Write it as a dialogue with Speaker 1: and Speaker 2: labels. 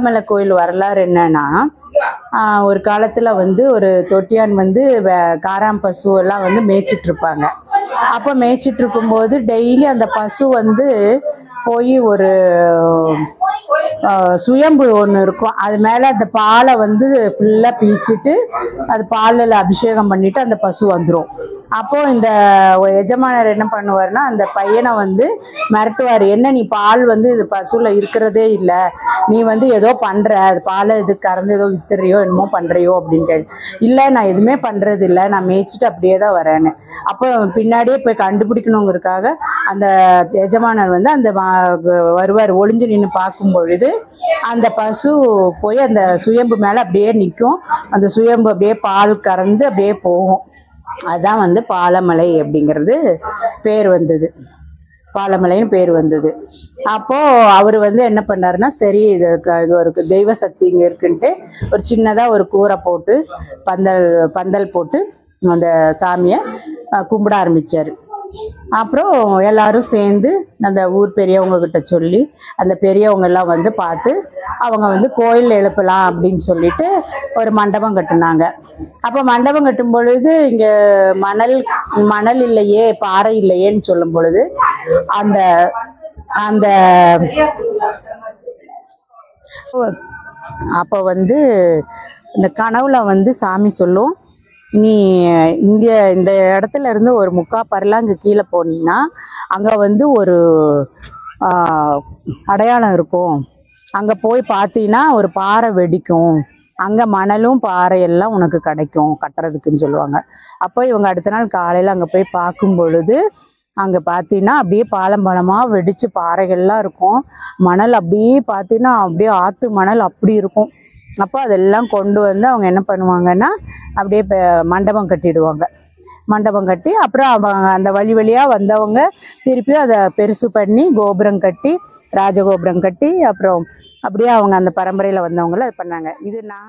Speaker 1: மலை கோயில் வரலாறு என்னன்னா, ஒரு காலத்துல வந்து ஒரு தொட்டியான் வந்து காராம் பசு எல்லாம் வந்து மேய்ச்சிட்டு இருப்பாங்க. அப்ப மேய்ச்சிட்டு இருக்கும்போது டெய்லி அந்த பசு வந்து போய் ஒரு சுயம்பு ஒன்று இருக்கும், அது மேலே அந்த பாலை வந்து ஃபுல்லாக பீச்சிட்டு அது பாலில் அபிஷேகம் பண்ணிட்டு அந்த பசு வந்துடும். அப்போ இந்த எஜமானர் என்ன பண்ணுவார்னா, அந்த பையனை வந்து மிரட்டுவார். என்ன நீ பால் வந்து இது பசுவில் இருக்கிறதே இல்லை, நீ வந்து ஏதோ பண்ணுற, அது பாலை இது கறந்து ஏதோ வித்துறியோ என்னமோ பண்ணுறியோ அப்படின்னு கேட்டு, இல்லை நான் எதுவுமே பண்ணுறது இல்லை, நான் மேய்ச்சிட்டு அப்படியே தான் வரேன்னு. அப்போ பின்னாடியே போய் கண்டுபிடிக்கணுங்கிறதுக்காக அந்த எஜமானர் வந்து அந்த வருவார். ஒளிஞ்சு நின்று பார்க்கும் பொழுது அந்த பசு போய் அந்த சுயம்பு மேலே அப்படியே நிற்கும். அந்த சுயம்பு அப்படியே பால் கறந்து அப்படியே போகும். அதுதான் வந்து பாலமலை அப்படிங்கிறது பேர் வந்தது, பாலமலைன்னு பேர் வந்தது. அப்போது அவர் வந்து என்ன பண்ணாருன்னா, சரி இது ஒரு தெய்வ சக்தி இங்கே இருக்குன்ட்டு ஒரு சின்னதாக ஒரு கூரை போட்டு பந்தல் போட்டு அந்த சாமியை கும்பிட ஆரம்பித்தார். அப்புறம் எல்லாரும் சேர்ந்து அந்த ஊர் பெரியவங்க கிட்ட சொல்லி அந்த பெரியவங்க எல்லாம் வந்து பார்த்து அவங்க வந்து கோயில் எழுப்பலாம் அப்படின்னு சொல்லிட்டு ஒரு மண்டபம் கட்டினாங்க. அப்போ மண்டபம் கட்டும் பொழுது இங்கே மணல் இல்லையே, பாறை இல்லையேன்னு சொல்லும் பொழுது அந்த அந்த அப்போ வந்து இந்த கனவுல வந்து சாமி சொல்லும், நீ இங்கே இந்த இடத்துல இருந்து ஒரு 3/4 பரலாங்கு கீழே போனீங்கன்னா அங்கே வந்து ஒரு அடையாளம் இருக்கும், அங்கே போய் பார்த்தீங்கன்னா ஒரு பாறை வெடிக்கும், அங்கே மணலும் பாறையெல்லாம் உனக்கு கிடைக்கும் கட்டுறதுக்குன்னு சொல்லுவாங்க. அப்போ இவங்க அடுத்த நாள் காலையில் அங்கே போய் பார்க்கும் பொழுது அங்கே பார்த்தீங்கன்னா அப்படியே பாலமாக வெடித்து பாறைகள்லாம் இருக்கும், மணல் அப்படியே பார்த்தீங்கன்னா அப்படியே ஆற்று மணல் அப்படி இருக்கும். அப்போ அதெல்லாம் கொண்டு வந்து அவங்க என்ன பண்ணுவாங்கன்னா அப்படியே மண்டபம் கட்டிடுவாங்க. மண்டபம் கட்டி அப்புறம் அவங்க அந்த வழியாக வந்தவங்க திருப்பியும் அதை பெருசு பண்ணி கோபுரம் கட்டி ராஜகோபுரம் கட்டி அப்புறம் அப்படியே அவங்க அந்த பரம்பரையில் வந்தவங்கள அது பண்ணாங்க. இது நான்